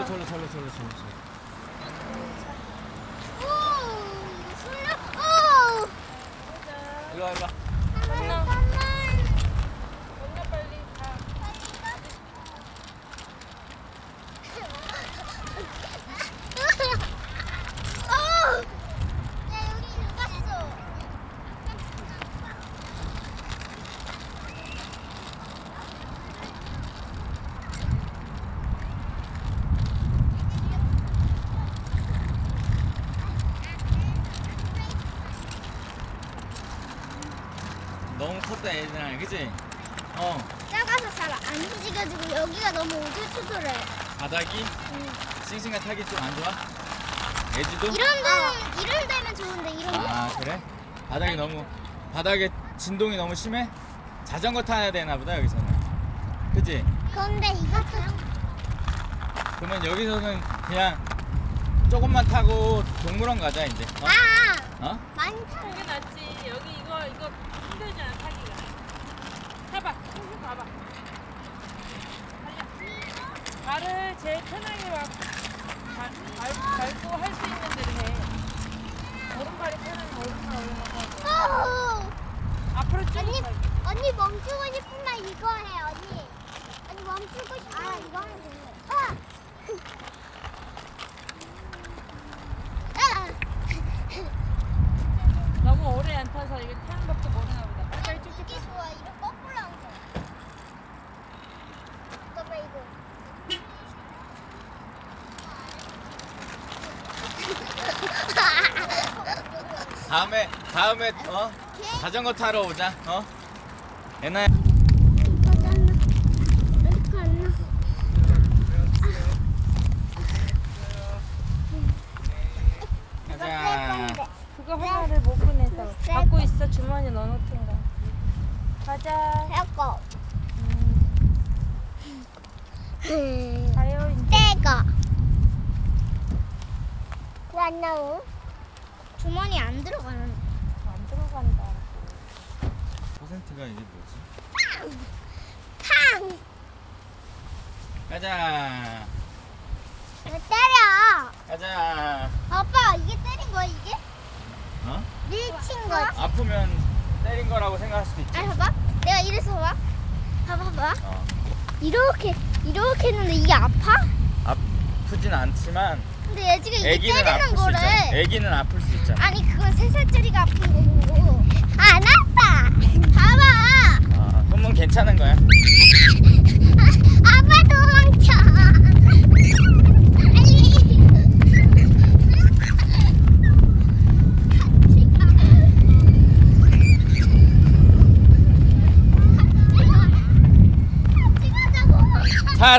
절로. 오, 이리 와. 잠깐만. 건너 빨리 가. 야, 여기 들어갔어. 너무 컸다 얘들아, 그치? 작아서 잘 안 움직여지고 여기가 너무 우둘투둘해. 바닥이 싱싱한 타기 좀 안 좋아? 애지도? 이런 데면 좋은데 이런 거? 아 그래? 바닥에 진동이 너무 심해? 자전거 타야 되나 보다 여기서는, 그치? 그런데 이거 참 그러면 여기서는 그냥 조금만 타고 동물원 가자 이제. 어? 많이 타요. 이게 낫지. 여기 이거 힘들잖아 타기가. 해봐. 쭉 가봐. 달려. 발을 제일 편하게 밟고 할 수 있는 대로 해. 오른발이 편하면 오른발 올라가고. 앞으로 쭉 언니, 가. 언니 멈추고 싶으면 이거 해, 언니. 언니 멈추고 싶으면 이거 하면 되네. 너무 오래 안 타서 이게 타는 법도 모르나 보다. 빨리 쭉쭉 이게 좋아. 이거 거꾸로 한 거. 잠깐만 이거. 다음에 자전거 타러 오자. 애나야. 가자. 그거 하나를 못 꺼내서 갖고 있어. 주머니에 넣어놓든가. 가자. 해고. 가요 이제. 떼가. 왜안 나오? 주머니 안 들어가는. 안 들어간다. 퍼센트가 이게 뭐지? 팡! 가자. 왜 때려? 가자. 아빠 이게 때린 거야 이게? 밀친 거지? 아프면 때린 거라고 생각할 수도 있지. 아니 봐봐. 내가 이래서 봐. 봐봐. 어. 이렇게 했는데 이게 아파? 아프진 않지만 근데 얘지가 이게 애기는 때리는 아플 수 거래. 있잖아. 애기는 아플 수 있잖아. 아니 그건 3살짜리가 아픈 거고. 안 아파. 봐봐. 그러면 괜찮은 거야. 아빠 도망쳐.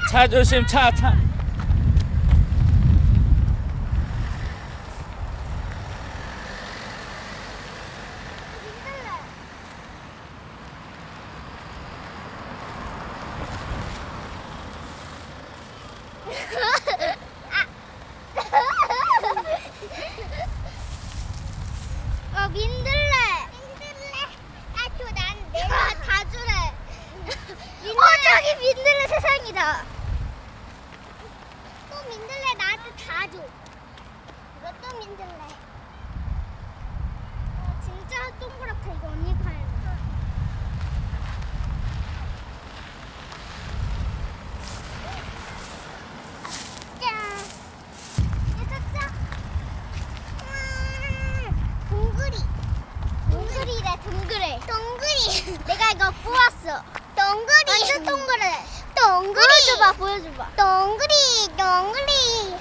차 조심. 차. 민들레. 아, 난 내가 다 주래. 저기 민들레 세상이다. 또 민들레 나한테 다 줘. 이것도 민들레. 진짜 동그랗다. 이거 언니 팔. 짠. 얘도 동그래. 내가 이거 구웠어. 동그리. 완전 동그래. 동그리. 보여줘봐. 동그리.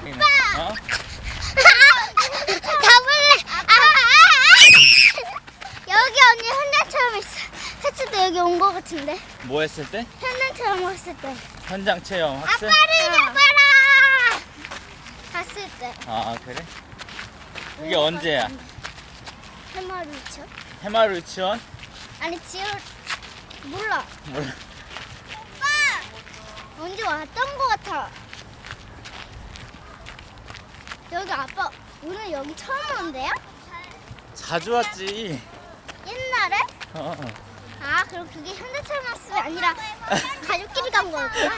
오빠. 가볼래? 여기 언니 현장처럼 있어. 했을 때 여기 온 거 같은데. 뭐 했을 때? 현장처럼 했을 때. 현장 체험 학습? 아빠를 잡아라. 갔을 때. 그래? 이게 언제야? 해마루 있죠? 해마루 유치원? 아니 몰라. 몰라. 오빠 언제 왔던 거 같아. 여기 아빠 오늘 여기 처음 온대요? 자주 왔지. 옛날에? 그럼 그게 현대처럼 학습이 아니라 가족끼리 간 거였구나.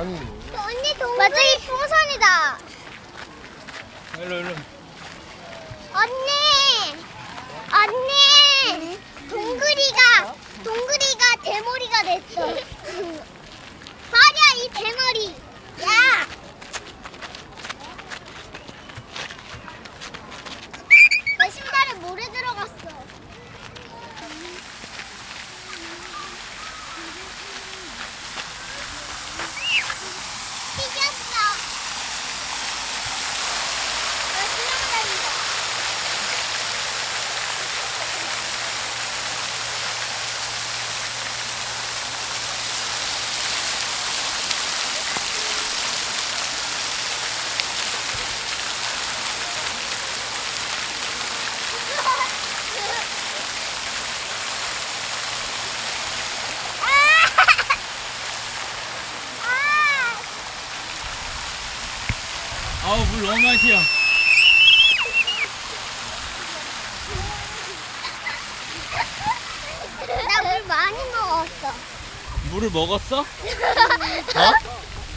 아니. 언니 동굴. 맞짱이 풍선이다. 일로. 언니. 동그리가 대머리가 됐어. 봐라 이 대머리. 야. 내 신발에 모래 들어갔어. 튀겼어. 나 수영장이다. 아우 물 너무 많이 튀어. 나 물 많이 먹었어. 물을 먹었어? 어?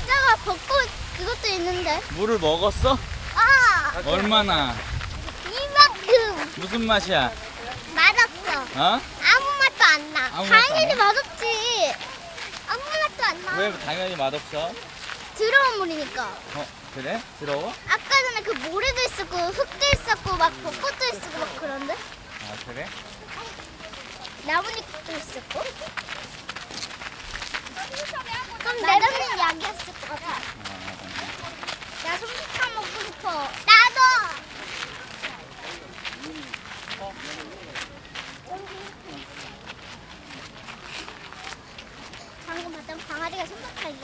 저거 벚꽃 그것도 있는데. 물을 먹었어? 아, 얼마나? 이만큼 무슨 맛이야? 맛없어. 어? 아무 맛도 안 나. 아무 맛도 당연히 안 나? 맛없지. 아무 맛도 안 나. 왜 당연히 맛없어? 더러운 물이니까. 어 그래? 더러워? 아까 전에 그 모래도 있었고 흙도 있었고 막 벚꽃도 있었고 막 그런데 아 그래? 나뭇잎도 있었고. 그럼 내려는 약이었을 것 같아. 나 솜사탕 먹고 싶어. 나도. 방금 봤던 강아지가 솜사탕이.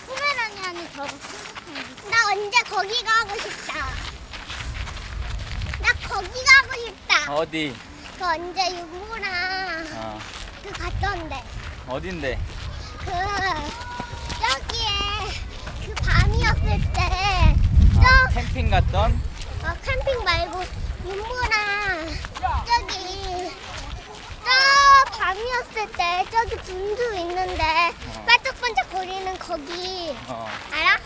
포메라니안이 더 솜사탕이. 나 언제 거기 가고 싶다. 나 거기 가고 싶다. 어디? 그 언제 유부랑 어 그 갔던데. 어딘데? 그 저기에 그 밤이었을 때 캠핑 갔던? 캠핑 말고 윤모랑 저기 저 밤이었을 때 저기 분수 있는데 어. 반짝반짝 거리는 거기 어. 알아?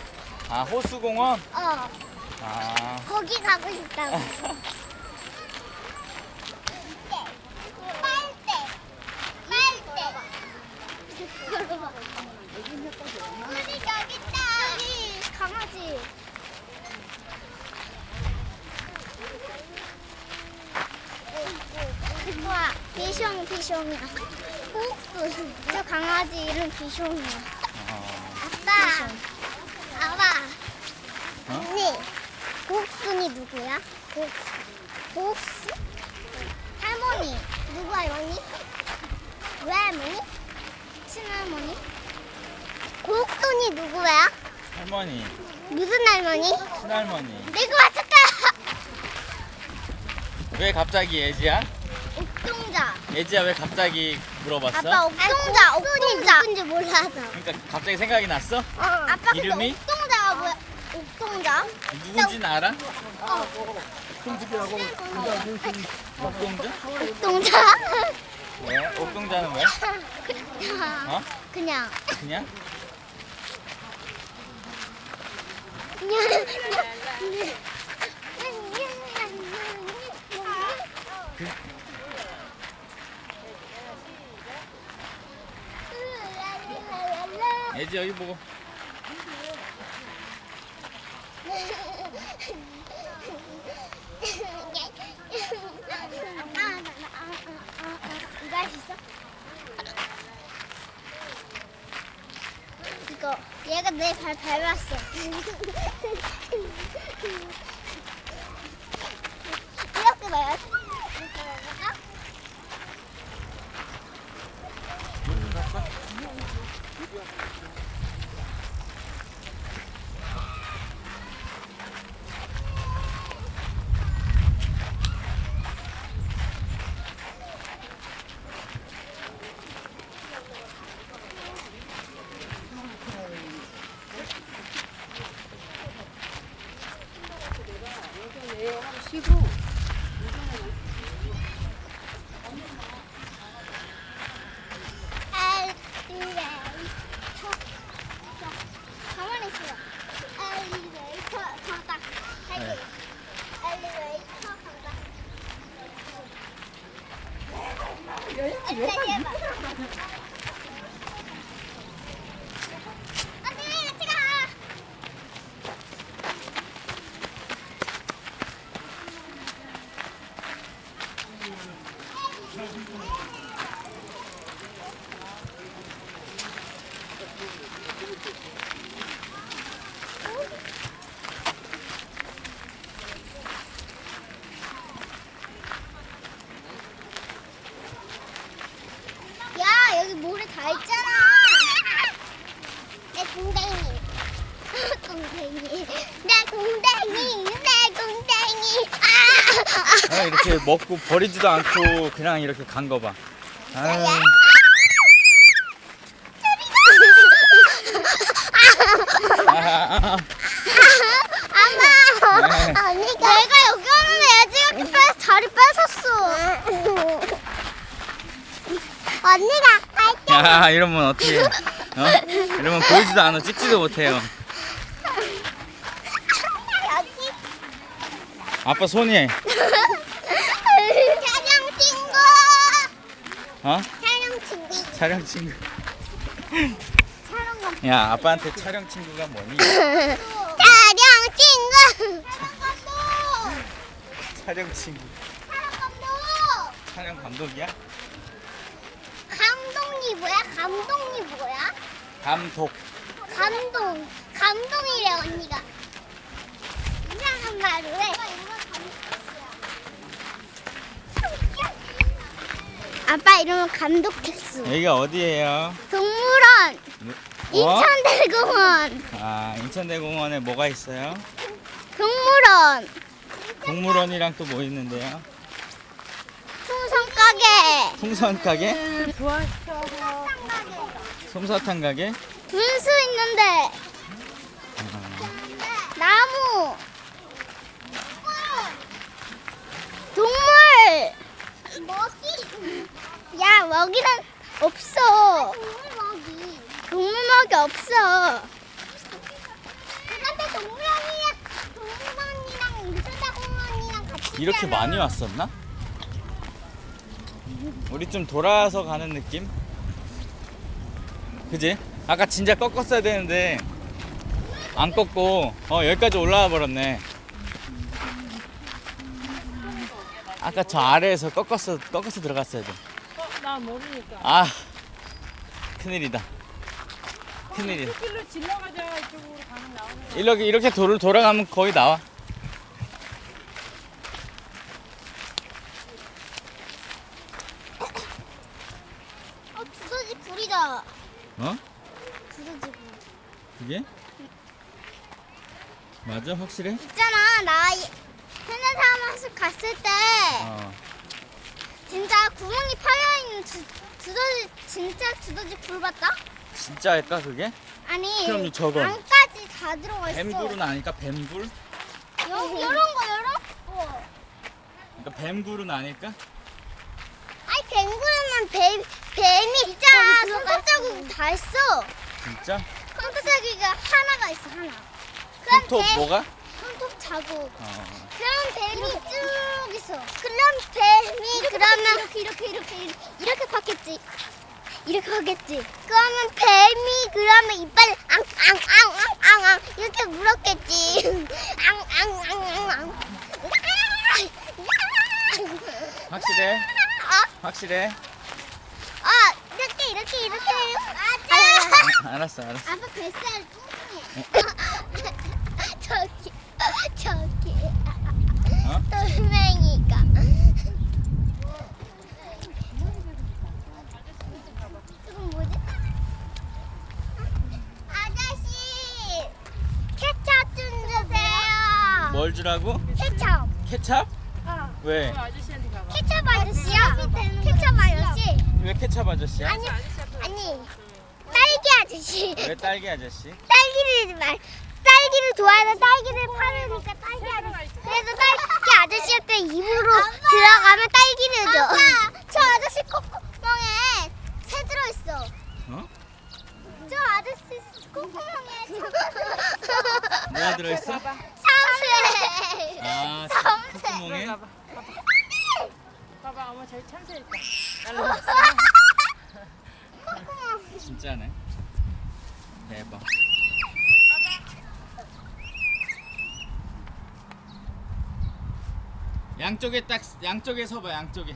아 호수공원? 어 아 거기 가고 싶다고. 우리 저기 있다. 여기 강아지. 와, 비숑이야. 호흡. 저 강아지 이름 비숑이야. 아빠. 아빠. 어? 언니. 고옥순이 누구야? 고옥수? 할머니. 누구 할머니? 왜 할머니? 친할머니? 고옥순이 누구야? 할머니 무슨 할머니? 친할머니 내가 맞췄다. 왜 갑자기 예지야? 옥동자. 예지야 왜 갑자기 물어봤어? 아빠 옥동자. 누군지 몰라서. 그러니까 갑자기 생각이 났어? 아빠 근데 이름이? 옥동자가 뭐야? 옥동자? 누군지는 알아? 끔찍이라고 옥동자? 옥동자? 왜? 옥동자는 왜? 그냥. 어? 그냥. 그냥? 예지 여기 보고 이거 할 수 있어? 이거 얘가 내 발 밟았어. 이렇게 밟았어. 이렇게 밟았어? 이렇게 먹고 버리지도 않고 그냥 이렇게 간 거 봐. 아유. 엄마. 네. 내가 여기 오는데 얘가 이렇게 자리 뺏었어. 언니가 갈게. 야, 이러면 어떻게? 이러면 보이지도 않아, 찍지도 못해요. 여기 아빠 손이. 촬영 친구. 어? 촬영 친구. 촬영 친구. 촬영 감. 야, 아빠한테 촬영 친구가 뭐니? 촬영 친구. 촬영 감독. 촬영 친구. 촬영 감독. 촬영 감독이야? 감독이 뭐야? 감독이 뭐야? 감독. 감동이래 언니가. 이상한 말을 해. 아빠 이름은 감독했어. 여기가 어디예요? 동물원. 어? 인천대공원. 아, 인천대공원에 뭐가 있어요? 동물원. 동물원이랑 또 뭐 있는데요? 풍선 가게. 풍선 가게? 좋아하셔서 솜사탕 가게? 분수 있는데. 나무. 동물. 먹이. 야, 먹이는 없어. 동물 먹이 없어. 그런데 동물원이랑 인천대공원이랑 같이 이렇게 있잖아. 많이 왔었나? 우리 좀 돌아서 가는 느낌? 그지? 아까 진짜 꺾었어야 되는데 안 꺾고 여기까지 올라와 버렸네. 아까 저 아래에서 꺾어서 들어갔어야 돼. 나 모르니까. 아, 큰일이다. 큰일이야. 그 길로 질러가자. 이쪽으로 가면 나오는 거. 이렇게 돌아가면 거의 나와. 두더지 굴이다. 어? 두더지 굴. 이게? 맞아? 확실해? 있잖아, 나 현대사무소 갔을 때 어. 진짜 구멍이 파여있는 두더지, 진짜 두더지 굴 봤다? 진짜일까 그게? 아니, 그럼 저건? 안까지 다 들어가 있어. 뱀굴은 아닐까? 뱀굴? 요런 거. 그러니까 뱀굴은 아닐까? 아니, 뱅구르면 뱀이 있잖아. 손톱자국 다 있어. 진짜? 손톱자국이 하나가 있어, 하나. 그럼 손톱 뭐가? 손톱 자국. 어. 그럼 뱀이 쭉 있어. 그럼 뱀이 그러면 이렇게 걷겠지. 이렇게 하겠지. 그러면 뱀이 그러면 이빨을 앙앙앙앙앙 이렇게 물었겠지. 앙앙앙앙. 확실해? 확실해? 이렇게. 맞아. 알았어. 아빠 뱃살 뚱뚱해. 저기. 어? 돌멩이가. 이건 뭐지? 아저씨, 케첩 좀 주세요. 뭘 주라고? 케첩. 케찹? 어. 왜? 그 아저씨한테 가봐. 케첩 아저씨야? 케첩 아저씨? 왜 케찹 아저씨야? 아니, 아저씨 앞에 아니. 딸기 아저씨. 왜 딸기 아저씨? 딸기를 좋아해서 딸기를 파르니까 딸기 아저씨. 그래서 딸기 아저씨한테 입으로 들어가면 딸기를 줘. 아빠, 저 아저씨 콧구멍에 새 들어있어. 어? 저 아저씨 콧구멍에 뭐가 들어있어? 참새. 아, 참새. 콧구멍에? 봐봐. 봐봐, 엄마 저기 참새 있다. 날라갔어. 콧구멍. 진짜네. 대박. 양쪽에 서봐, 양쪽에.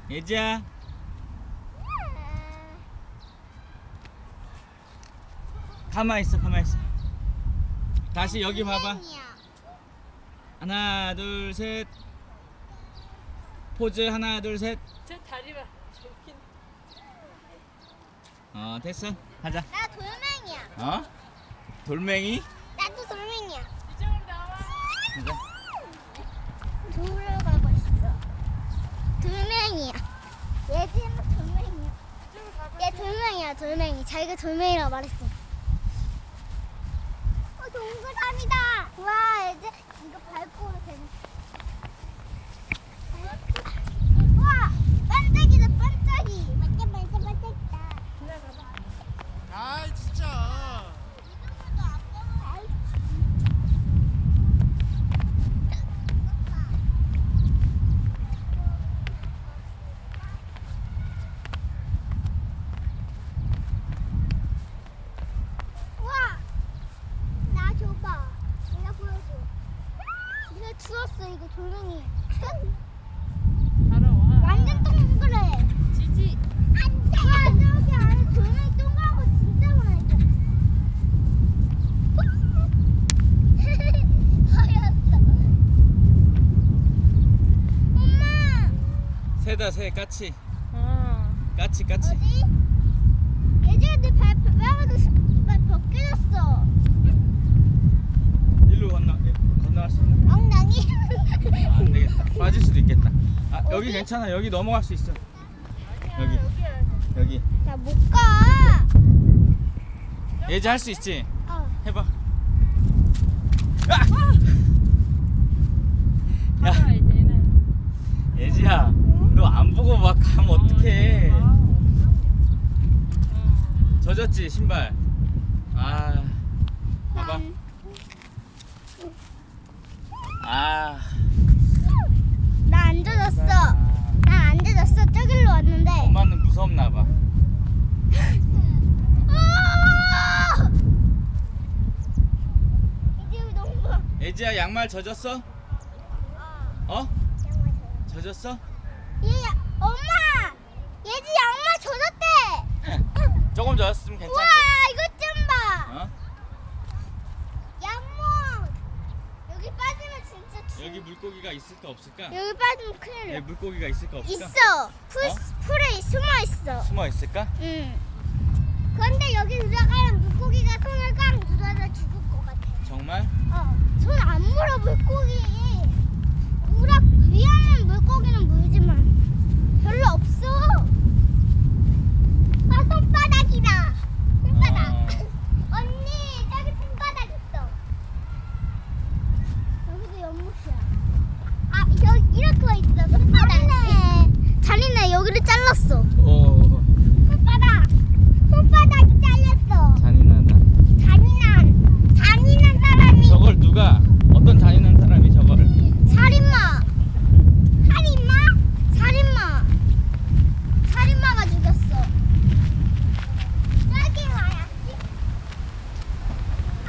예지야. 가만히 있어. 다시 여기 봐봐. 하나, 둘, 셋. 포즈 하나, 둘, 셋. 저 다리 봐. 저 됐어. 하자. 나 돌멩이야. 어? 돌멩이? 나도 돌멩이야. 이쪽으로 나와. 가자. 돌아가고 있어. 돌멩이야. 얘지는 돌멩이야. 이쪽으로 가봐. 얘 돌멩이야, 돌멩이. 자기가 돌멩이라고 말했어. 동그라미다. 와, 이제 이거 밟고 되네. 와, 반짝이다, 반짝이. 반짝이다. 아 진짜. 와, 나 줘봐. 내가 보여줘. 내가 주웠어, 이거 돌멩이. 바로 와. 완전 동그래. 지지. 안 돼. 와, 저기 안에 돌멩이 동그랗고 진짜 많아. 하였어. 엄마, 새다 새 까치. 까치. 어디? 예전에 발바닥도 벗겨졌어. 일로 건너갈 수 있나? 엉덩이. 안 되겠다. 빠질 수도 있겠다. 아 여기 괜찮아. 여기 넘어갈 수 있어. 여기. 여기. 나 못 가. 예지 할 수 있지? 해봐. 아! 야 야, 이제는. 예지야, 너 안 보고 막 가면 어떡해? 젖었지 신발. 아, 봐봐. 아, 나 안 젖었어. 나 안 젖었어. 저길로 왔는데. 엄마는 무섭나 봐. 이제 너무 봐. 예지야 양말 젖었어? 어? 젖었어? 엄마, 예지 양말 젖었대. 조금 젖었으면 괜찮고. 와, 이것 좀 봐. 어? 양모. 여기 빠지면 진짜 여기 물고기가 있을까 없을까? 여기 빠지면 큰일 여기 나. 물고기가 있을까 없을까? 있어. 어? 풀에 숨어 있어. 숨어 있을까? 응. 그런데 여기 들어가면 물고기가 손을 꽉 물어서 죽을 것 같아. 정말? 손 안 물어 물고기. 위험한 물고기는 물지만 별로 없어. 아, 손바닥이다. 손바닥. 어. 언니, 저기 손바닥 있어. 여기도 연못이야. 아, 여기 이렇게 와 있어. 손바닥. 잔인해. 여기를 잘랐어. 오, 손바닥. 손바닥이 잘렸어. 잔인하다. 잔인한 사람이. 저걸 누가 어떤 잔인한 사람이 저거를? 살인마. 살인마가 죽였어. 저기 와야지.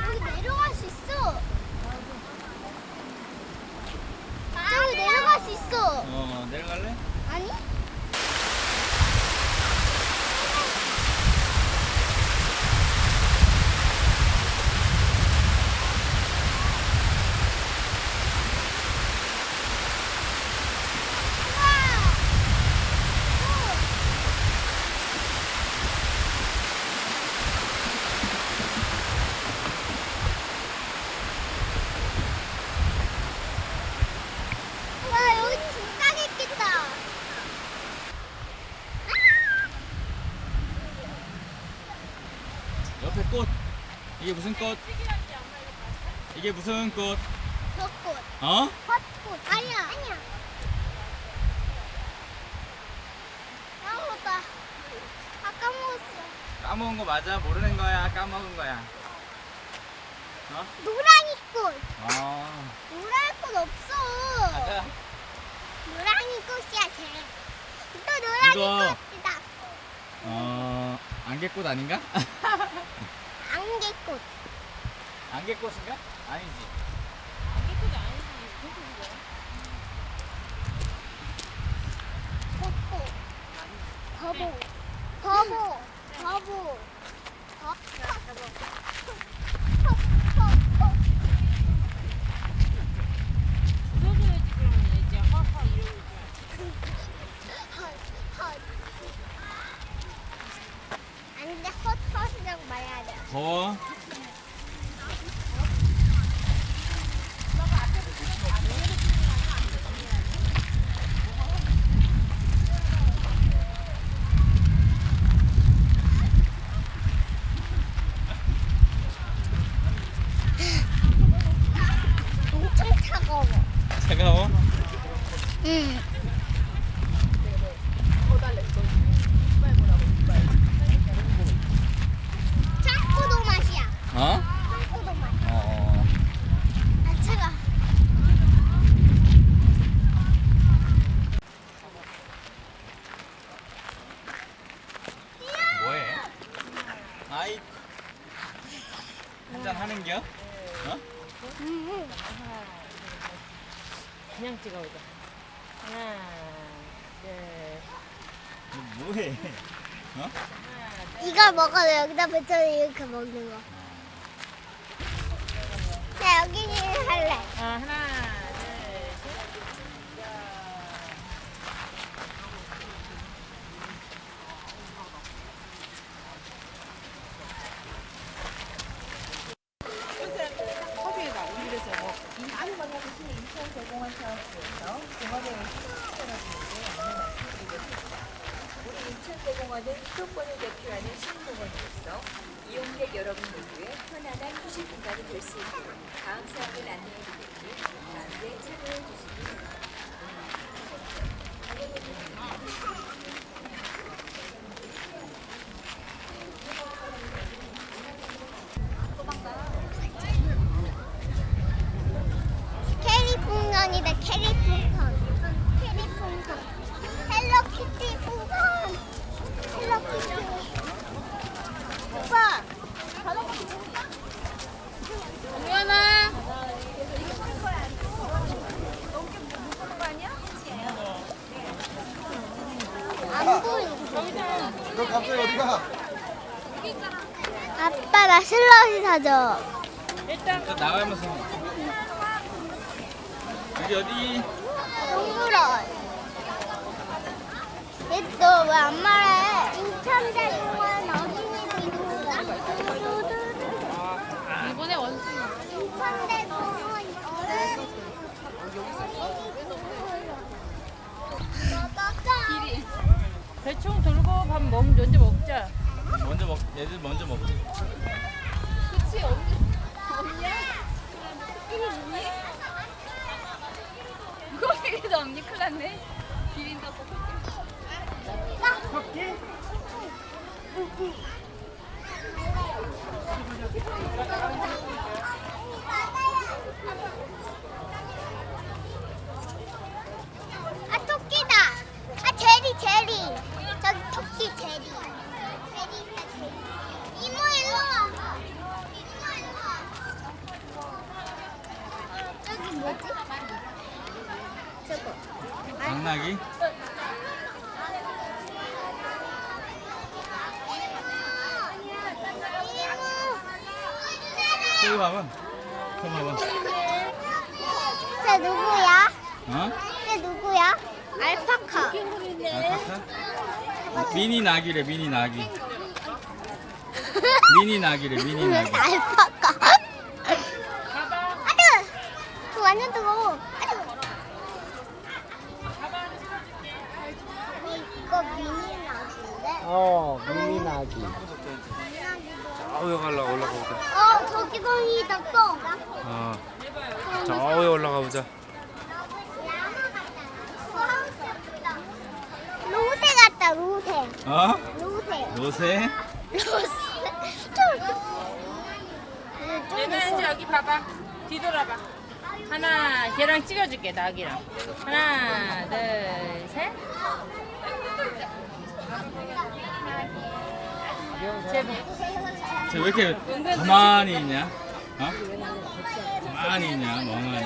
여기 내려갈 수 있어. 저기 내려갈 수 있어. 내려갈래? 아니? 와, 여기 진짜 깊겠다. 옆에 꽃. 이게 무슨 꽃? 이게 무슨 꽃? 벚꽃. 어? 벚꽃. 아니야. 까먹었다. 까먹었어. 까먹은 거 맞아? 모르는 거야? 까먹은 거야? 어? 노랑이 꽃. 노랑이 꽃 없어. 가자. 노랑이 꽃이야, 쟤. 또 노랑이 이거. 꽃이다. 안개꽃 아닌가? 안개꽃. 안개꽃인가? 아니지. 이것도 아니지. 벚꽃. 거보. 웃어줘야지 그러면 이제 하하 이러고 있지. 안 돼. 더워. 엄청 차가워. 차가워? 응. 짱구도 맛이야. 어? 짱구도 맛. 어. 아 차가. 뭐해? 아이. 한잔 하는겨? 어? 응. 그냥 찍어보자. 하나, 둘, 너 뭐해? 어? 이걸 먹어도 여기다 뱉어 이렇게 먹는 거. 나 여기 할래. 하나, 둘, 셋. 협의회가 우리 그래서 뭐 많은 방향에서 인천 제공한 사업부에서 공업의 수도권을 우리 인천 제공원은 수도권을 대표하는 시민공원으로서 이용객 여러분 모두의 편안한 휴식 공간이 될 수 있도록 다음 사항을 안내해드리니 함께 참여해 주시기 바랍니다. 캐리 풍선이다. 캐리 풍선. 캐리 풍선. 헬로키티 풍선. 헬로키티. 오빠. 정연아. 안 보여. 너 갑자기 어디가? 아빠 나 슬러시 사줘. 일단 저 나가면서. 여기 어디? 동물원. 얘 왜 안 말해? 인천대공원 어린이도 있는가? 이번에 원숭이. 인천대공원 어린이. 길이. 대충 돌고 밥 먼저 먹자. 먼저 먹. 얘들 먼저 먹지. 그치 없냐? 거기도 없니? 큰일 났네. 기린다 아 토끼다. 아 제리 제리. 저기 토끼 제리. 제리 있다 제리. 이모 일로 와. 이모 일로 와. 저기 뭐지? 저거. 당나귀? 저기 봐봐. 저기 봐봐. 쟤 누구야? 어? 쟤 누구야? 알파카. 알파카? 미니 나귀래, 미니 나귀. 미니 나귀래, 미니 나귀. 알파카. 아들. 그 완전 뜨거워. 아들. 이거 미니 나기인데? 미미나기. 저기 올라가 보자. 저기 공이다 또. 저기 올라가 보자. 로세 같다 로세. 어? 로세. 요새? 로세. 얘는 이제 여기 봐봐. 뒤돌아봐. 하나, 걔랑 찍어줄게, 낙이랑. 하나, 둘, 셋. 제발. 쟤 왜 이렇게 가만히 있냐? 어? 가만히 있냐, 멍하니?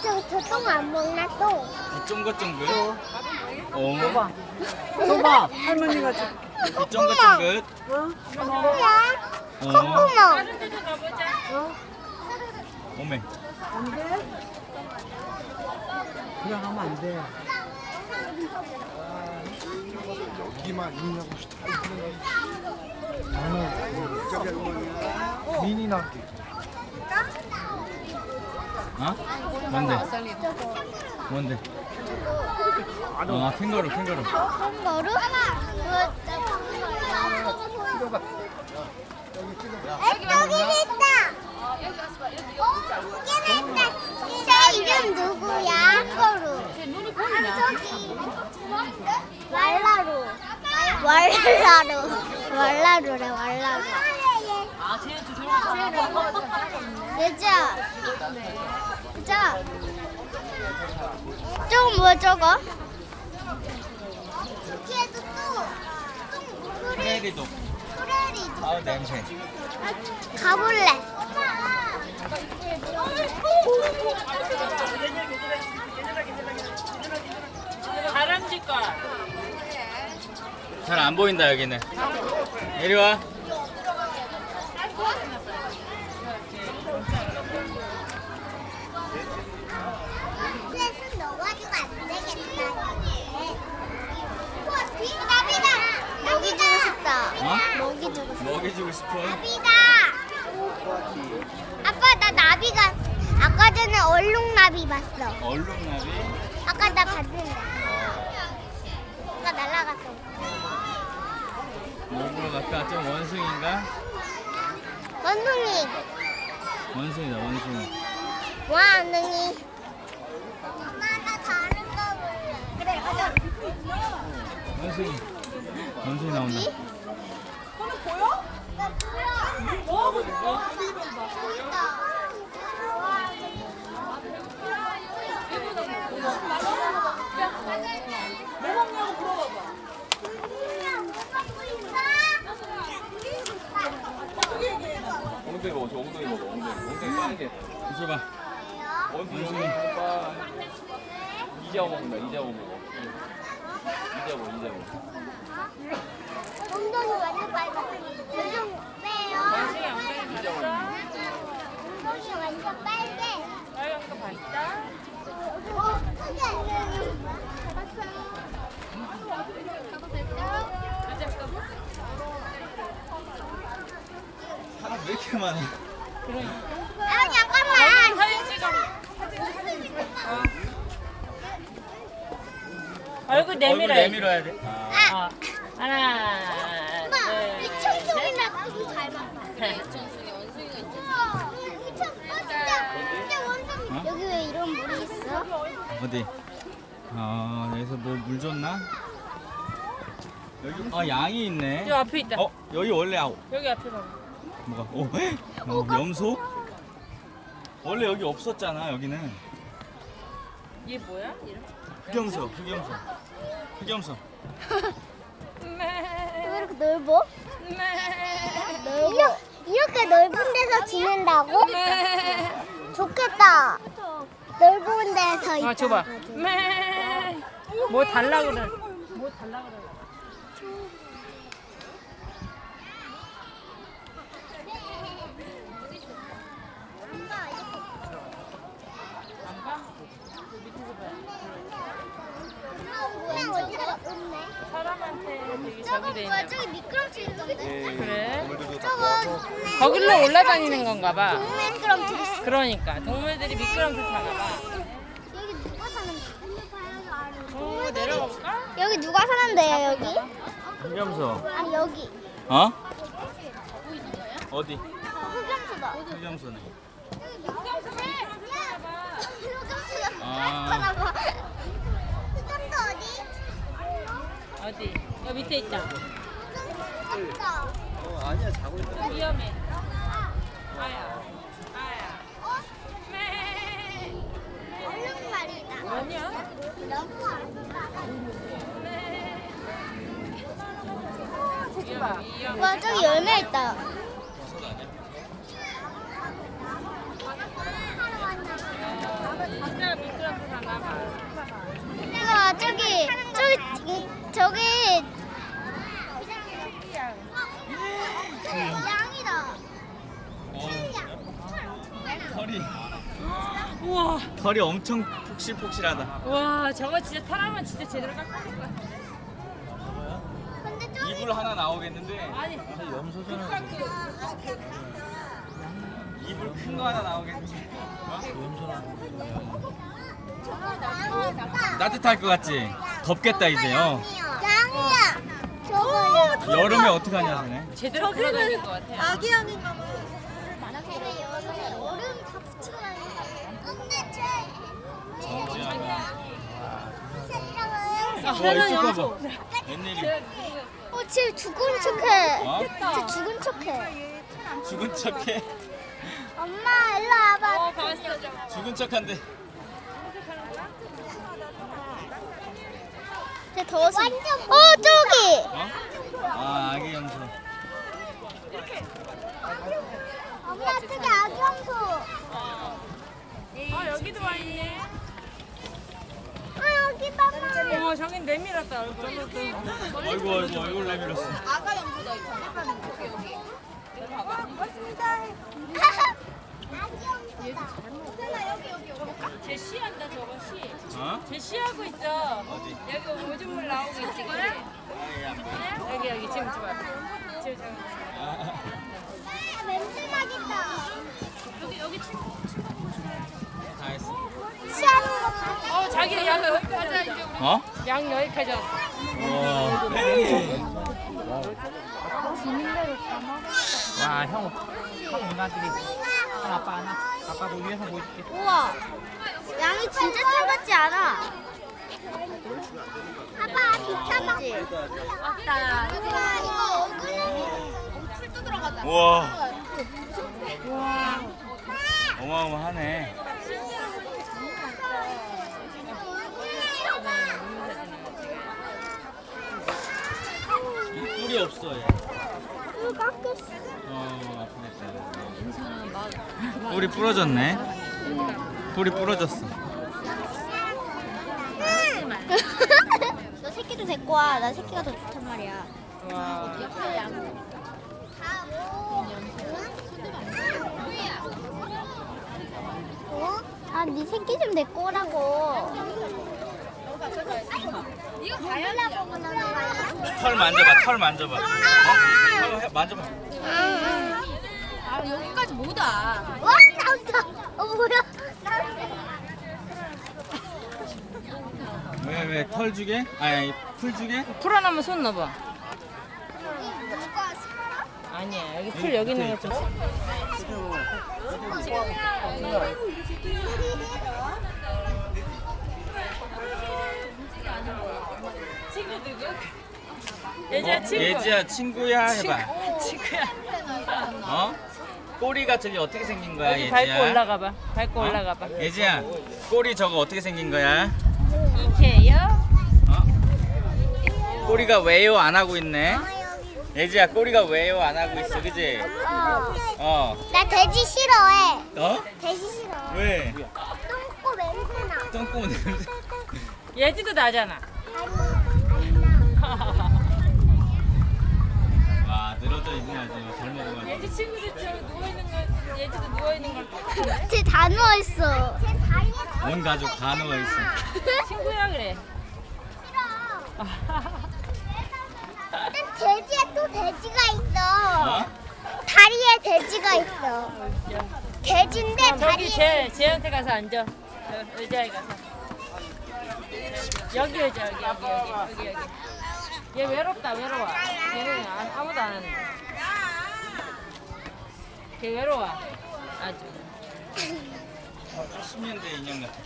저똥 안 먹나 또? 이 쫑긋쫑긋. 어? 줘봐. 할머니가 줘. 이 쫑긋쫑긋. 뭐야? 어? 콧구멍. 다른 데도 가보자. 오메. 그냥 하면 안 돼. 여기만 있냐고. 미니 낙지. 어? 뭔데? 뭔데? 아 캥거루. 캥거루? 저기 있다. 저 이름 누구야? 캥거루. 눈이 보이냐? 왈라루래 왈라루. 아, 쟤는 또 저런 거 얘자. 저거 뭐야 저거? 걔도 또 프레리도. 프레리도. 아 냄새. 가볼래. 다람쥐 거. 잘 안 보인다 여기는. 이리 와. 손 넣어가지고 안 되겠다. 나비다. 먹이 주고 싶다. 어? 먹이 주고 싶다. 먹이 주고 싶어. 나비다. 아빠 나 나비가 아까 전에 얼룩나비 봤어. 얼룩나비. 아까 나 봤는데. 아까 날아갔어. 뭐 보러 갈까? 좀 원숭이인가? 원숭이. 원숭이다 원숭이. 원숭이. 엄마 나 다른 거 볼래. 그래 가자. 원숭이. 원숭이 나온다. 어디? 나 보여. 저기 있다. 엉덩이 먹어. 저 엉덩이 먹어. 엉덩이 빠르게. 줘봐. 원숭이. 이자오 먹는다. 이자오 먹어. 이자오. 엉덩이 완전 빨갛. 요즘 빼요. 엉덩이 완전 빨개. 빨간 거 봤어? 사람 왜 이렇게 많아? 아 잠깐만. 사진 찍어. 얼굴 얼굴 내밀어야지. 내밀어야 돼. 어. 하나, 엄마, 이 둘, 청송이랑 너무 닮았다. 어? 여기 왜 이런 물이 있어? 어디? 아 여기서 뭐 물 줬나? 여기 양이 있네. 저 앞에 있다. 여기 원래 여기 앞에 봐. 뭐가? 염소? 원래 여기 없었잖아 여기는. 얘 뭐야? 이름? 흑염소. 왜 이렇게 넓어? 이렇게 넓은 데서 지낸다고? 좋겠다. 넓은 데서 있다. 아, 줘봐. 뭐 달라 그래. 그냥 어디가 없네. 사람한테 되게 저거 저기 돼 뭐야? 있나 봐. 저기 미끄럼틀 있던데? 그래? 저거 거길로 올라다니는 건가 봐. 동물 미끄럼틀 있어. 그러니까 동물들이 미끄럼틀 타나 봐. 여기 누가 사는데? 내려가 볼까? 여기 누가 사는데요 여기? 흑염소. 아니 여기. 어? 어디? 흑염소다. 흑염소네. 흑염소가 아. 하나봐. 흑염소 어디? 어디? 여기 밑에 있다. 흑염소. 아니야, 자고 있다. 위험해. 아야. 얼른 말이다. 아니야. 너무 위험해. 와 저기 열매 있다. 진짜 미끄럼틀 타나 봐. 와 저기 양이다. 털이 우와. 털이 엄청 폭실폭실하다. 와, 저거 진짜 타라면 진짜 제대로 깎아줄 거야. 근데 좀 이불 하나 나오겠는데. 아니 염소잖아. 이불 큰 거 하나 나오겠는데. 어? 따뜻할 것 같지? 덥겠다 이제요. 양이야. 저거요. 여름에 어떻게 하냐 쟤네. 제대로 걸어다닐 것 같아요. 아기양인가 봐. 얼음 다 붙이고 다니는 근데 와 이쪽 봐봐. 웬일이야? 쟤 죽은 척해. 어? 쟤 죽은 척해. 죽은 척해. 엄마 일로 와봐. 봤어. 죽은 척한데. 쟤 더워서. 저기. 어? 아 아기 염소. 엄마 저기 아기 염소. 아 여기도 와 있네. 여기 봐봐. 어머 저긴 내밀었다 얼굴. 아이고 얼굴 내밀었어. 쟤 시한다 저거 시. 어? 쟤 시하고 있어. 어디? 여기 오줌물 나오고 있지 그래? 여기 지금 좋아. 지금 냄새 나겠다. 다 했어. 치하는 거 봐. 자기 양 여기까지 왔어. 어? 양 여기까지 왔어. 와, 형 누나들이 아빠 하나. 아빠도 위에서 보여줄게. 우와. 양이 진짜 털 같지 않아. 아빠 비켜봐. 아빠 이거 얼굴은 우와. 어마어마하네. 뿔이 없어 얘. 아프겠다. 뿔이 부러졌네. 뿔이 부러졌어. 너 새끼도 데리고 와. 나 새끼가 더 좋단 말이야. 어? 아, 네 새끼 좀 데리고 오라고. 이거 봐야지. 털 만져봐. 털 만져봐. 어? 털 만져봐. 아 여기까지 못 와. 와, 나온다. 뭐야? 왜 털 주게? 아니 풀 주게? 풀 하나만 손 넣어봐. 누가 살아? 아니야 여기 풀 여기 있는 거 좀. 친구 누구? 예지야 친구. 예지야 친구야 해봐. 친구야. 어? 꼬리가 저기 어떻게 생긴 거야 여기 예지야? 밟고 올라가봐. 밟고 어? 올라가봐. 예지야 꼬리 저거 어떻게 생긴 거야? 이케요? 어? 꼬리가 왜요 안 하고 있네? 예지야 꼬리가 왜요 안 하고 있어 그지? 나 돼지 싫어해. 어? 돼지 싫어. 왜? 똥꼬 냄새나. 똥꼬 냄새. 예지도 나잖아. 와 늘어져 있네 아주 잘 먹어가지고. 예지 친구들 저 누워 있는 거 예지도 누워 있는 걸 똑같은데? 쟤 다 누워있어. 쟤 다리에 온 가족 다 누워 있어. 친구야 그래. 근데 돼지에 또 돼지가 있어. 어? 다리에 돼지가 있어. 돼지인데 저기 다리에. 쟤한테 가서 앉아. 저 의자에 가서. 여기 의자 여기. 얘 외롭다 외로워. 얘는 아무도 안 하는데. 걔 외로워. 아주. 80년대 인형 같아.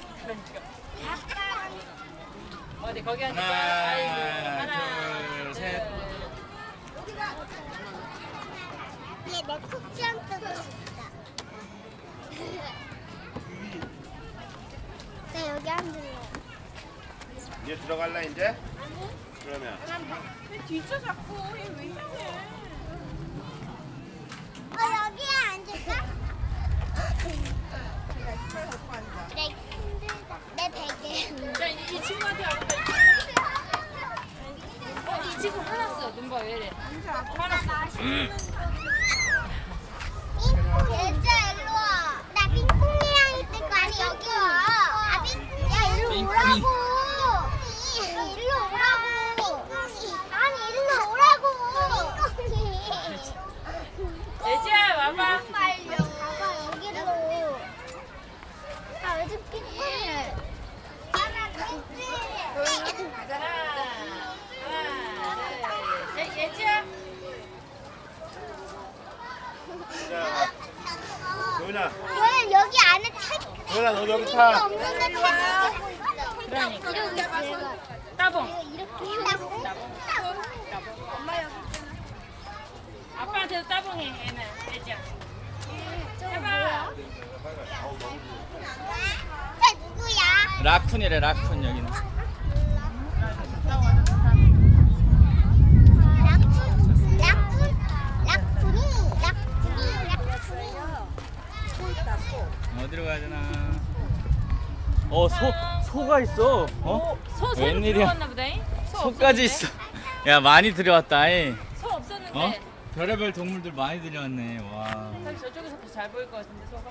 어디 거기 앉아. 하나 둘 셋. 얘내 콕지랑 뜨고 싶다. 나 여기 앉을래. 이제 들어갈라 이제? 그러면 여기에 앉을까? 그래 힘들다. 내 베개. 자, 이 친구한테 와봐. 이 친구 화났어. 눈 봐, 왜 이래? 화났어. 핑퐁 얘자 일로 와. 나 핑퐁이랑 있을 거 아니 여기 와. 아 핑퐁. 야 일로 핑퐁이. 오라고. 일로 오라고. 아니 일로 오라고. 둘, 셋. 예지야. 자, 도윤아, 저는 여기 안에 차 도윤아 너 여기 타. 없는데 차 그러니까. 이러고 있어요. 따봉. 이렇게 한다고? 아빠한테도 따봉해. 얘는 예지야. 해봐. 쟤 누구야? 라쿤이래 라쿤 여기는. 어디로 가야 되나? 소가 있어. 소 새로 웬일이야? 들어왔나 보다. 소까지 있어. 야 많이 들여왔다. 소 없었는데. 어? 별의별 동물들 많이 들여왔네. 와. 사실 저쪽에서 더 잘 보일 것 같은데 소가.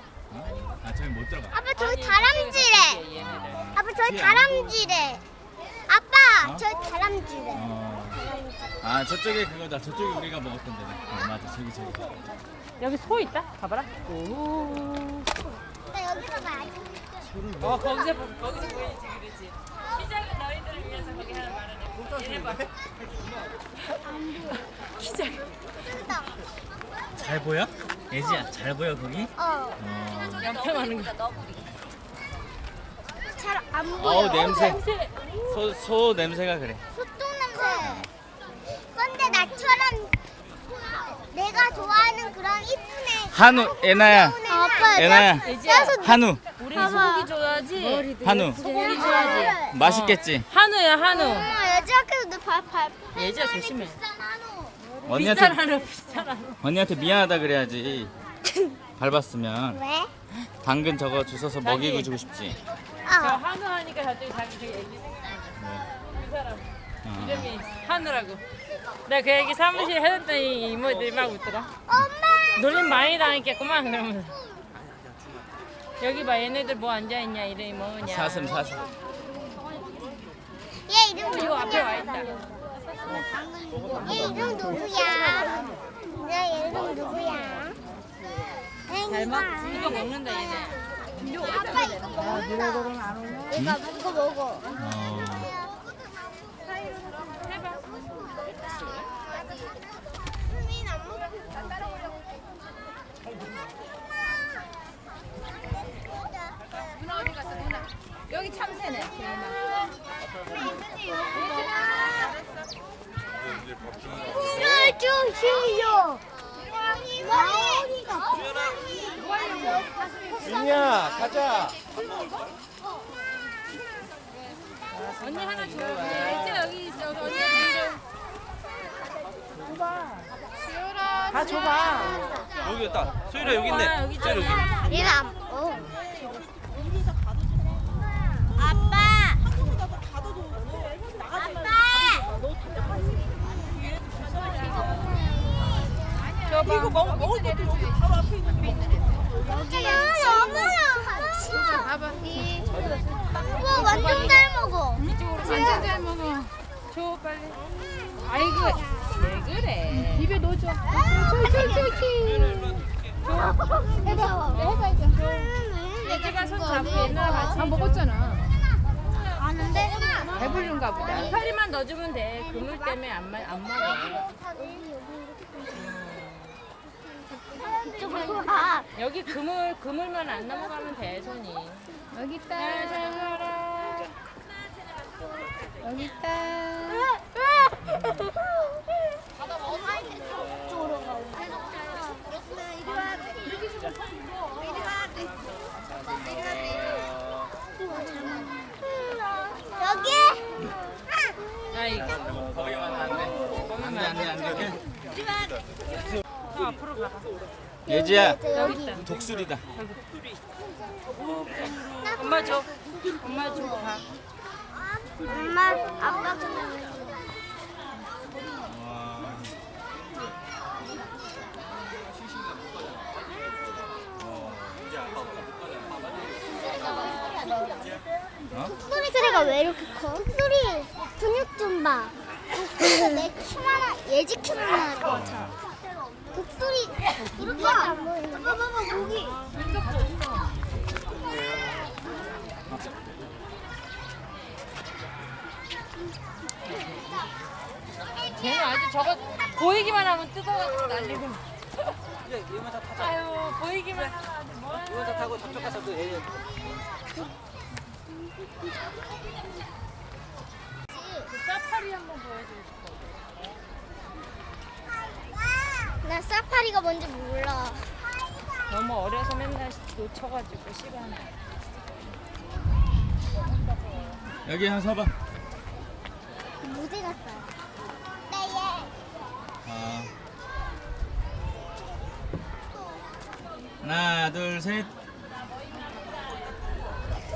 아 저기 못 들어가. 아빠 저기 아니, 다람쥐래. 저쪽에서 얘네들. 아빠 저기 뒤에 다람쥐래. 아빠 어? 저기 다람쥐래. 아 저쪽에 그거다. 저쪽에 우리가 먹었던 데네. 맞아 저기. 여기 소 있다. 가봐라. 나 여기서 봐야지. 거기서 보이지 그러지. 시작은 너희들을 위해서 거기 하는 말하네. 얘네 봐. 시작. 잘 보여? 예지야 잘 보여 거기? 연평하는 거. 잘 안 보여. 어우 냄새. 소 냄새가 그래. 소똥 냄새. 근데 나처럼 내가 좋아하는 그런 이쁜 애. 한우 애나야. 아빠 애나야. 나 한우. 우리 소고기 좋아하지? 한우. 소고기 좋아하지? 맛있겠지? 한우야 한우. 여자 학교도 내 예지야 조심해. 비싼 한우. 언니한테 비싼 한우. 언니한테 미안하다 그래야지. 밟았으면 왜? 당근 저거 주워서 먹이고 주고 싶지. 저 아, 한우 하니까 갑자기 자기 되게 애기 생각나. 그 사람 어. 이름이 한우라고. 내가 그 얘기 사무실에 해줬더니 이모들이 막 웃더라. 엄마. 놀림 많이 당했겠구만 그러면서. 여기 봐 얘네들 뭐 앉아있냐 이름이 뭐냐. 사슴. 얘 이름 이거 앞에 누구야? 와 있다. 얘 이름 누구야? 얘 이름 누구야? 잘 먹. 이거 먹는다 얘네. 아빠 이거 먹는다. 얘가 이거 먹어. 여기 참새네. 물을 주시오. 윤이야, 가자. 언니 하나 줘. 예지 여기 있어. 언니 다 줘봐. 여기 있다. 소율아 여기 있네. 여기 있잖아. 얘는 안 먹어. 아빠. 줘봐. 이거 먹을 것도 여기 바로 앞에 있는 엄마야. 봐봐. 우와 완전 잘 먹어. 완전 잘 먹어. 줘 빨리. 아이고 왜 그래? 입에 넣어줘. 예지가 손 잡고 옛날에 같이 다 먹었잖아. 아는데? 배부른가 보다. 이파리만 넣어주면 돼. 그물 때문에 안 먹어. 이쪽으로 가. 여기 그물만 안 넘어가면 돼 손이. 여기 있다. 잘 가라. 여기 있다. 여기. 아이고. 거기 가면 안돼. 저 앞으로 가. 예지야 여기 있다. 독수리다. 엄마 줘. 엄마 줘. 가. 엄마, 아빠 독수리가 왜 이렇게 커? 독수리 근육 좀 봐. 내 키만 예지 키만 할 것 같아. 독수리 이렇게 안 보이는데? 봐봐 고기. 쟤는 아주 저거 보이기만 하면 뜯어가지고 날리고. 이거만 다 타자. 아유 보이기만 하면 아주 뭐야. 이거 다 타고 저쪽 가서 또 얘. 그 사파리 한번 보여주고 싶어. 나 사파리가 뭔지 몰라. 너무 어려서 맨날 놓쳐가지고 시간. 여기 한 서봐. 무지 같아요. 네, 아. 하나, 둘, 셋.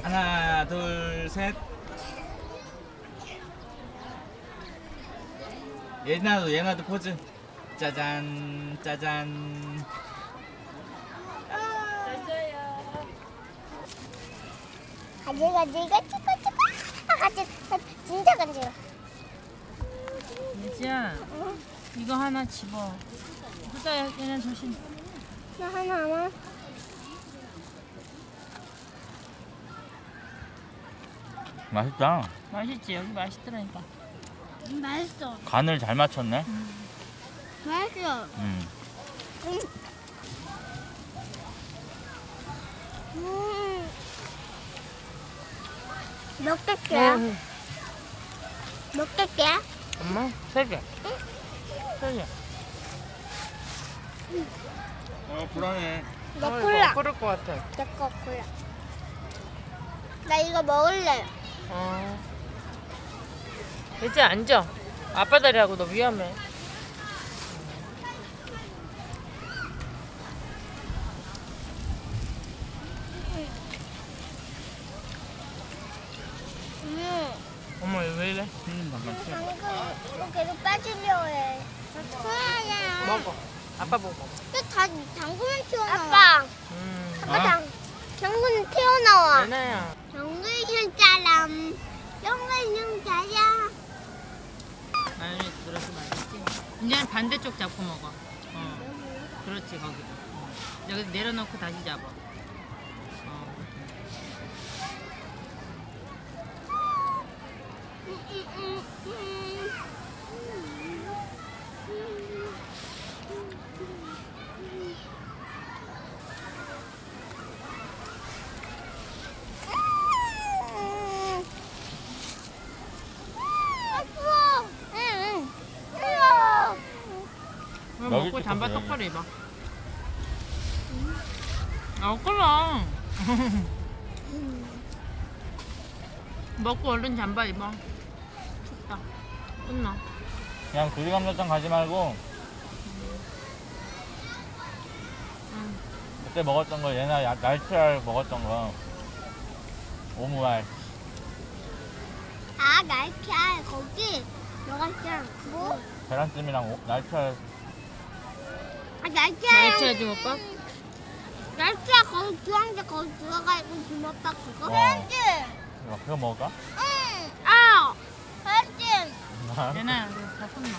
하나, 둘, 셋. 얘나도 포즈. 짜잔, 짜잔. 가지가 가지 진짜 간지러. 예지야, 이거 하나 집어. 후자야, 얘는 조심. 나 하나만. 맛있다. 맛있지? 여기 맛있더라니까. 맛있어. 간을 잘 맞췄네. 맛있어. 음. 몇 개야? 몇 개야? 엄마, 3개. 3개. 불안해. 내 콜라. 끓을 것 같아. 내 거 콜라. 나 이거 먹을래. 예지 앉아. 아빠 다리하고 너 위험해. 어머 왜 이래? 잠깐. 방금 이거 계속 빠지려 해. 콜라야. 먹어. 아빠 보고 먹어. 당근은 튀어나와. 아빠. 아빠 당근은 튀어나와. 예나야. 정글형처럼 정글형처럼. 마요네즈 들어서 맛있지? 이제는 반대쪽 잡고 먹어. 그렇지 거기다. 여기 내려놓고 다시 잡아. 먹을 먹고 때 잠바 또 똑바로 입어. 끌어. 먹고 얼른 잠바 입어. 춥다. 끝나. 그냥 두리감자탕 가지 말고 그때 먹었던 거 얘나 날치알 먹었던 거 오므알. 아 날치알 거기 너가 뭐? 계란찜이랑 날치알. 아 날치알. 날치알 좀 먹까? 날치알 거기 주황색 거기 들어가 있고 주먹밥 그거. 와. 계란찜. 그거 먹을까? 응. 아 계란찜. 얘나야 다 손놔.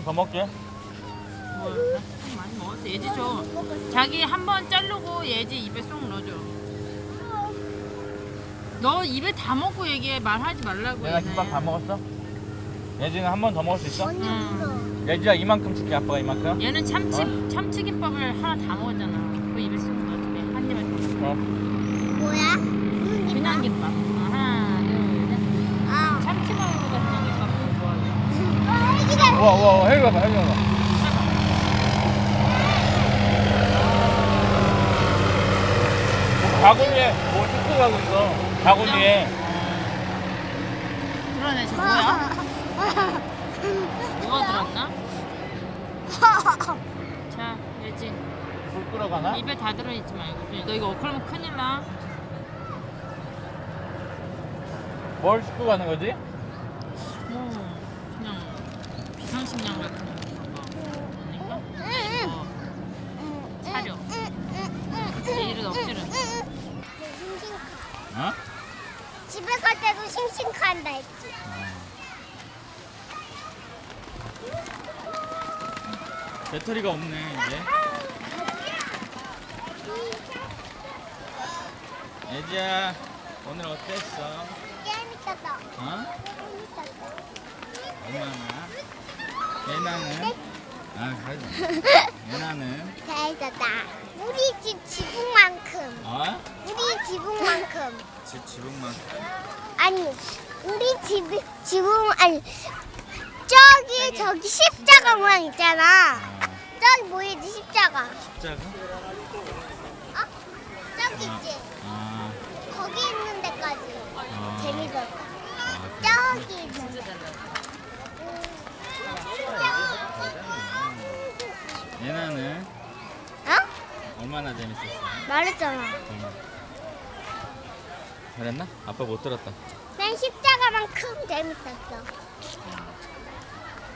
더 먹게. 뭐 많이 먹었어. 예지 줘. 자기 한 번 자르고 예지 입에 쏙 넣어줘. 너 입에 다 먹고 얘기해. 말하지 말라고. 얘나 김밥 다 먹었어? 예지는 한 번 더 먹을 수 있어? 응. 예지야 이만큼 줄게. 아빠가 이만큼. 얘는 참치김밥을 하나 다 먹었잖아. 그 입에 쏙 넣어줄게. 한 입에. 뭐야? 그냥 김밥. 하나, 둘, 셋. 아. 참치마요보다 그냥 김밥 더 좋아해. 우와 혜리 봐봐 혜리 봐봐. 바구니에 뭐 뜯고 가고 있어. 바구니에. 그러네. 저 뭐야? 뭐가 들었나? 자, 예지. 불 끓어가나? 입에 다 들어있지 말고. 너 이거 그러면 큰일 나. 뭘 씻고 가는 거지? 뭐 그냥 비상식량 같은 거 아닌가? 사료. 내일은 억지로. 어? 집에 갈 때도 싱싱한다 했지. 배터리가 없네 이제. 예지야 오늘 어땠어? 재밌었어. 어? 재밌었어. 얼마나? 예나는? 아, 가지. 예나는? 재밌었다. 우리 집 지붕만큼. 어? 우리 지붕만큼. 지붕만. 아니, 우리 지붕 아니 저기 십자가 모양 있잖아. 저기 보이지 십자가. 십자가? 어? 저기 있지. 아, 거기 있는 데까지. 아. 재밌었어. 아, 저기 있는 데. 예나는 어? 얼마나 재밌었어? 말했잖아. 잘했나? 아빠 못 들었다. 난 십자가만큼 재밌었어.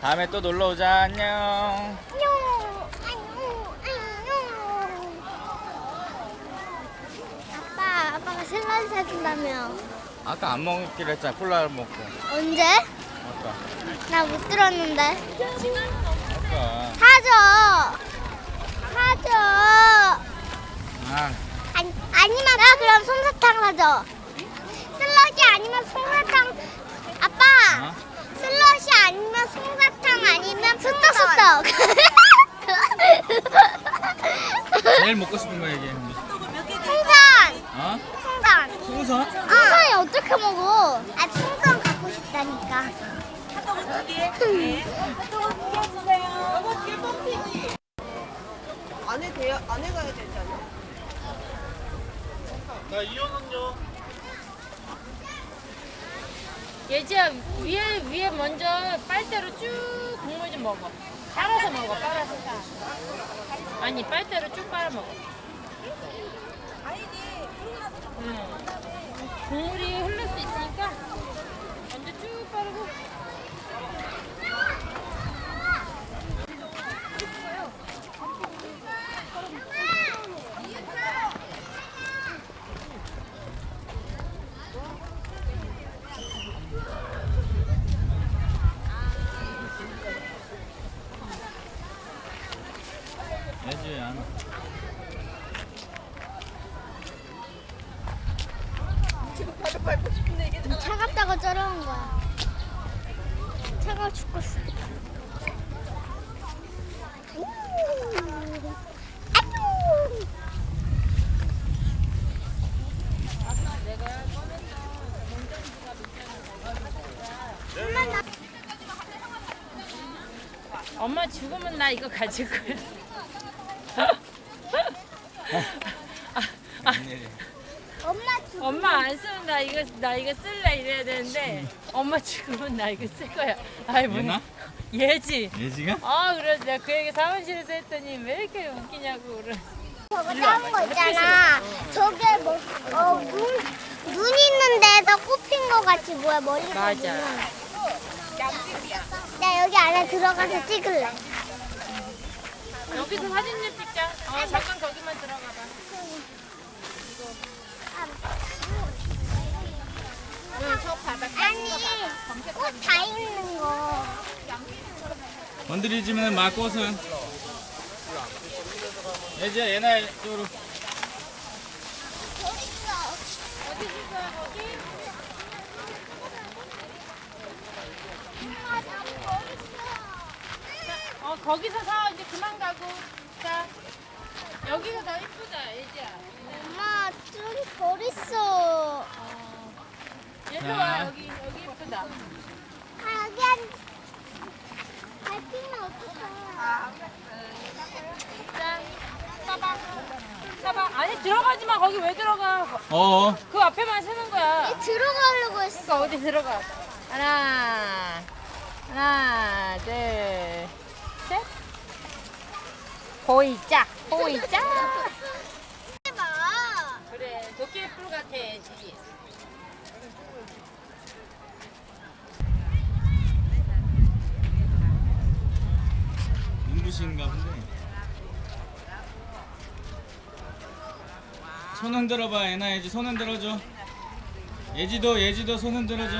다음에 또 놀러 오자. 안녕. 안녕. 안녕. 안녕. 아빠가 슬라임 사준다며. 아까 안 먹기로 했잖아. 콜라를 먹고. 언제? 아까. 나 못 들었는데. 아까. 사줘. 사줘. 아, 아니면 나 그럼 솜사탕 사줘. 슬러시 아니면 솜사탕. 아빠. 어? 슬러시 아니면 솜사탕 아니면 소떡소떡. 제일 먹고 싶은 거 얘기해. 풍선. 어? 풍선. 풍선? 풍선이 어떻게 먹어? 아 풍선 갖고 싶다니까. 안에 가야 되지 않나? 나 이혼은요. 예지야 위에 먼저 빨대로 쭉 국물 좀 먹어. 빨아서 먹어. 빨아서. 아니 빨대로 쭉 빨아 먹어. 응. 국물이 흐를 수 있으니까 먼저 쭉 빨고. 예지야. 차갑다고 쩔어온 거야. 차가워 죽겠어. 아유. 엄마 죽으면 나 이거 가질 거야. 웬일이야. 엄마 죽. 엄마 안 쓰면 나 이거 쓸래 이래야 되는데 엄마 죽으면 나 이거 쓸 거야. 아이 뭐 예나? 예지. 예지가? 아 그래서 내가 그 얘기 사무실에서 했더니 왜 이렇게 웃기냐고 그래. 저거 작은 거 있잖아. 저게 뭐, 눈 있는 데다 꼽힌 거 같이 뭐야, 머리가. 맞아. 나 여기 안에 들어가서 찍을래. 여기서 사진 좀 찍자. 잠깐 거기만 들어가 봐. 아니, 꽃 다 있는 거. 건드리지면 막 꽃은. 예지야, 예나 이쪽으로. 거기서 사 이제 그만 가고. 자 여기가 더 이쁘다 예지야. 엄마, 저기 벌 있어. 얘도 와 여기 이쁘다. 아, 여기 밟히면 어떡해. 자 사봐. 아니 들어가지 마. 거기 왜 들어가? 어어. 그 앞에만 서는 거야. 들어가려고 했어. 그러니까 어디 들어가. 하나, 둘, 셋. 보이자. 해봐. 그래, 도깨비뿔 같아, 애지. 눈부신가 본데. 손 흔들어봐, 예나. 예지 손 흔들어줘. 예지도 손 흔들어줘.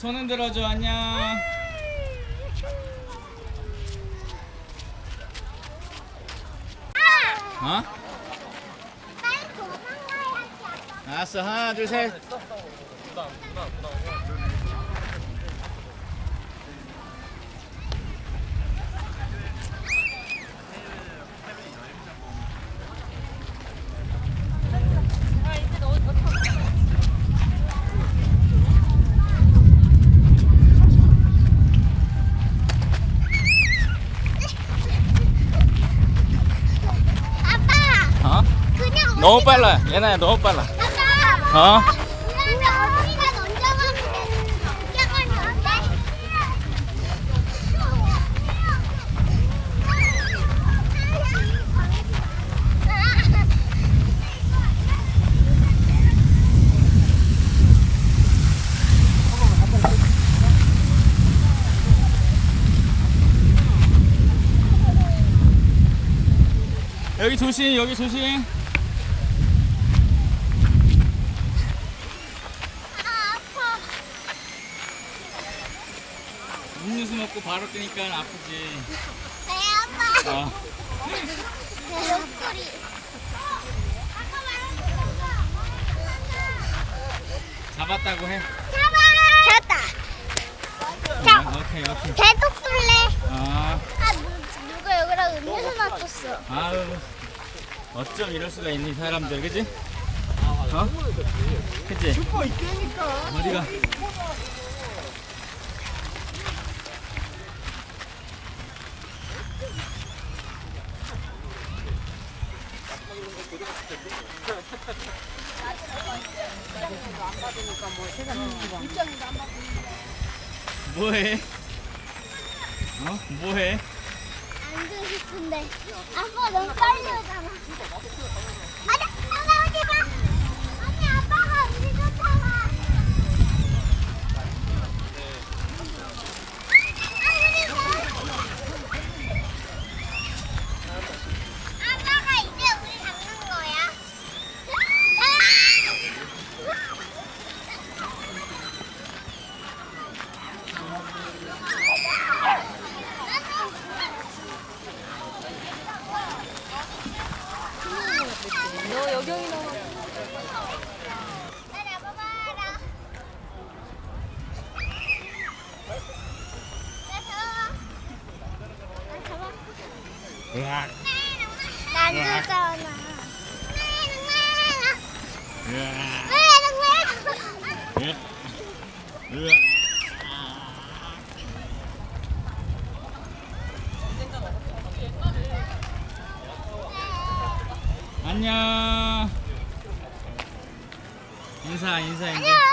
손 흔들어줘. 안녕. 어? 빨리 도망가야지. 알았어. 하나, 둘, 셋. 아빠, 어? 그냥 너무 빨라. 얘나야 너무 빨라. 아빠. 어? 그냥 어디가 던져가면 돼. 여기 조심. 여기 조심. 아파. 음료수 먹고 바로 뛰니까 아프지. 배 아파. 어. 내 옆구리. 잡았다고 해. 잡았다. 자, 오케이, 오케이. 계속 쏠래. 아, 누가 여기다 음료수 놔뒀어. 아유. 어쩜 이럴 수가 있니, 사람들, 그지? 어? 그지? 슈퍼 있다니까. 어디가? 뭐해? 어? 뭐해? 앉고 싶은데. 아빠 너무 빨리 오잖아. 아니, 아빠 오지 마. 아니, 아빠가 우리 쫓아와. 아빠가 이제 우리 잡는 거야? 너 여경이 너. 나 잡아봐라. 나 잡아. 나 잡아. 으악. 난 주잖아. 으악. 으악. 으악. 안녕. 인사 이제. 안녕.